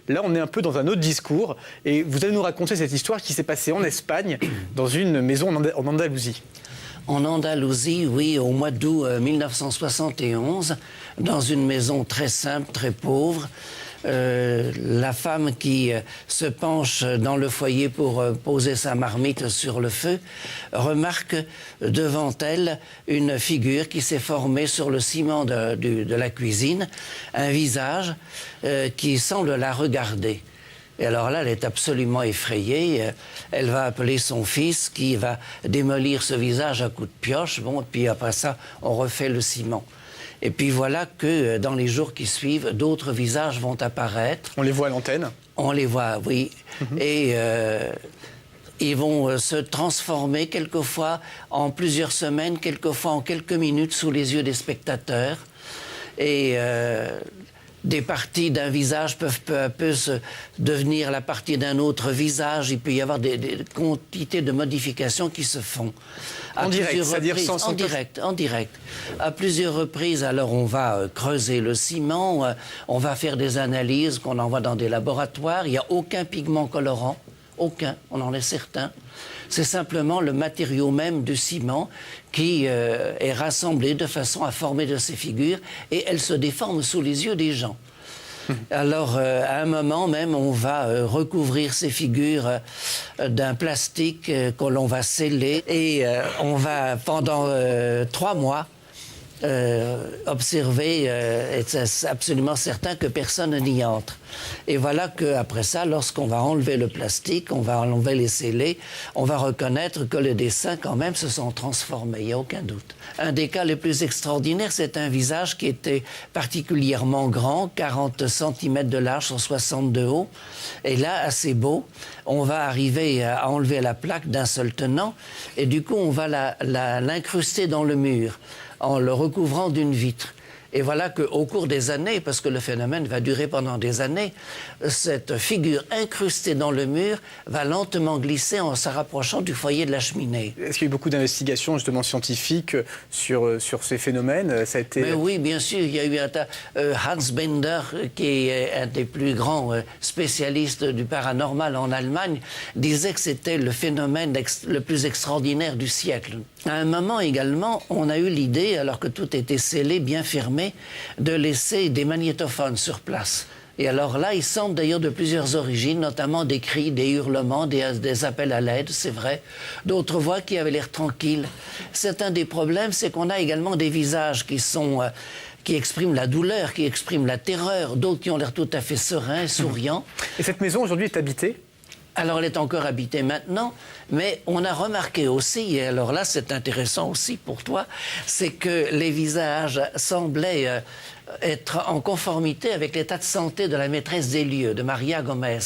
Là, on est un peu dans un autre discours. Et vous allez nous raconter cette histoire qui s'est passée en Espagne, dans une maison en Andalousie. En Andalousie, oui, au mois d'août 1971, dans une maison très simple, très pauvre. La femme qui se penche dans le foyer pour poser sa marmite sur le feu remarque devant elle une figure qui s'est formée sur le ciment de la cuisine, un visage qui semble la regarder. Et alors là, elle est absolument effrayée. Elle va appeler son fils qui va démolir ce visage à coups de pioche. Bon, puis après ça, on refait le ciment. Et puis voilà que dans les jours qui suivent, d'autres visages vont apparaître. On les voit à l'antenne? On les voit, oui. Et ils vont se transformer quelquefois en plusieurs semaines, quelquefois en quelques minutes sous les yeux des spectateurs. Et des parties d'un visage peuvent peu à peu devenir la partie d'un autre visage. Il peut y avoir des quantités de modifications qui se font. En direct, c'est-à-dire sans... En direct. À plusieurs reprises, alors on va creuser le ciment, on va faire des analyses qu'on envoie dans des laboratoires. Il n'y a aucun pigment colorant, aucun, on en est certain. C'est simplement le matériau même du ciment qui est rassemblé de façon à former de ces figures et elles se déforment sous les yeux des gens. Alors, à un moment même, on va recouvrir ces figures d'un plastique que l'on va sceller et on va, pendant 3 mois, observer, être absolument certain que personne n'y entre. Et voilà qu'après ça, lorsqu'on va enlever le plastique, on va enlever les scellés, on va reconnaître que les dessins, quand même, se sont transformés, il n'y a aucun doute. Un des cas les plus extraordinaires, c'est un visage qui était particulièrement grand, 40 cm de large sur 60 de haut. Et là, assez beau, on va arriver à enlever la plaque d'un seul tenant, et du coup, on va l'incruster dans le mur, en le recouvrant d'une vitre. Et voilà qu'au cours des années, parce que le phénomène va durer pendant des années, cette figure incrustée dans le mur va lentement glisser en se rapprochant du foyer de la cheminée. Est-ce qu'il y a eu beaucoup d'investigations justement scientifiques sur ces phénomènes? Ça a été... Mais oui, bien sûr, il y a eu un tas. Hans Bender, qui est un des plus grands spécialistes du paranormal en Allemagne, disait que c'était le phénomène le plus extraordinaire du siècle. À un moment également, on a eu l'idée, alors que tout était scellé, bien fermé, de laisser des magnétophones sur place. Et alors là, ils semblent d'ailleurs de plusieurs origines, notamment des cris, des hurlements, des appels à l'aide, c'est vrai. D'autres voix qui avaient l'air tranquilles. C'est un des problèmes, c'est qu'on a également des visages qui expriment la douleur, qui expriment la terreur, d'autres qui ont l'air tout à fait sereins, souriants. Et cette maison aujourd'hui est habitée? Alors, elle est encore habitée maintenant, mais on a remarqué aussi, et alors là, c'est intéressant aussi pour toi, c'est que les visages semblaient être en conformité avec l'état de santé de la maîtresse des lieux, de Maria Gomez.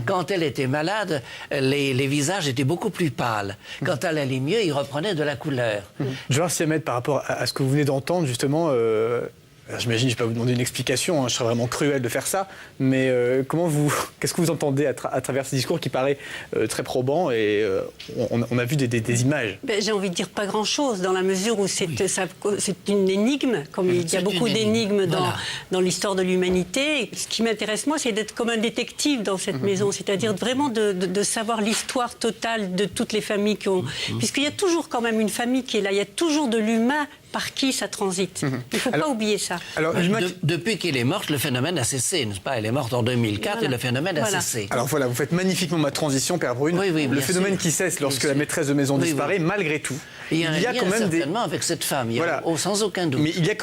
Quand elle était malade, les visages étaient beaucoup plus pâles. Quand elle allait mieux, ils reprenaient de la couleur. Georges Siamet, par rapport à ce que vous venez d'entendre, justement... J'imagine, je ne vais pas vous demander une explication, hein, je serais vraiment cruel de faire ça, mais qu'est-ce que vous entendez à travers ce discours qui paraît très probant et on a vu des images? J'ai envie de dire pas grand-chose, dans la mesure où c'est une énigme, comme il y a beaucoup d'énigmes dans l'histoire de l'humanité. Ce qui m'intéresse, moi, c'est d'être comme un détective dans cette maison, c'est-à-dire vraiment de savoir l'histoire totale de toutes les familles qui ont... Puisqu'il y a toujours quand même une famille qui est là, il y a toujours de l'humain par qui ça transite. Il ne faut pas oublier ça. Alors, depuis qu'elle est morte, le phénomène a cessé, n'est-ce pas? Elle est morte en 2004 et le phénomène a cessé. Alors voilà, vous faites magnifiquement ma transition, Père Brune. Oui, le phénomène qui cesse lorsque la maîtresse de maison disparaît, malgré tout. Il y a un lien certainement avec cette femme, sans aucun doute. Mais il y a quand même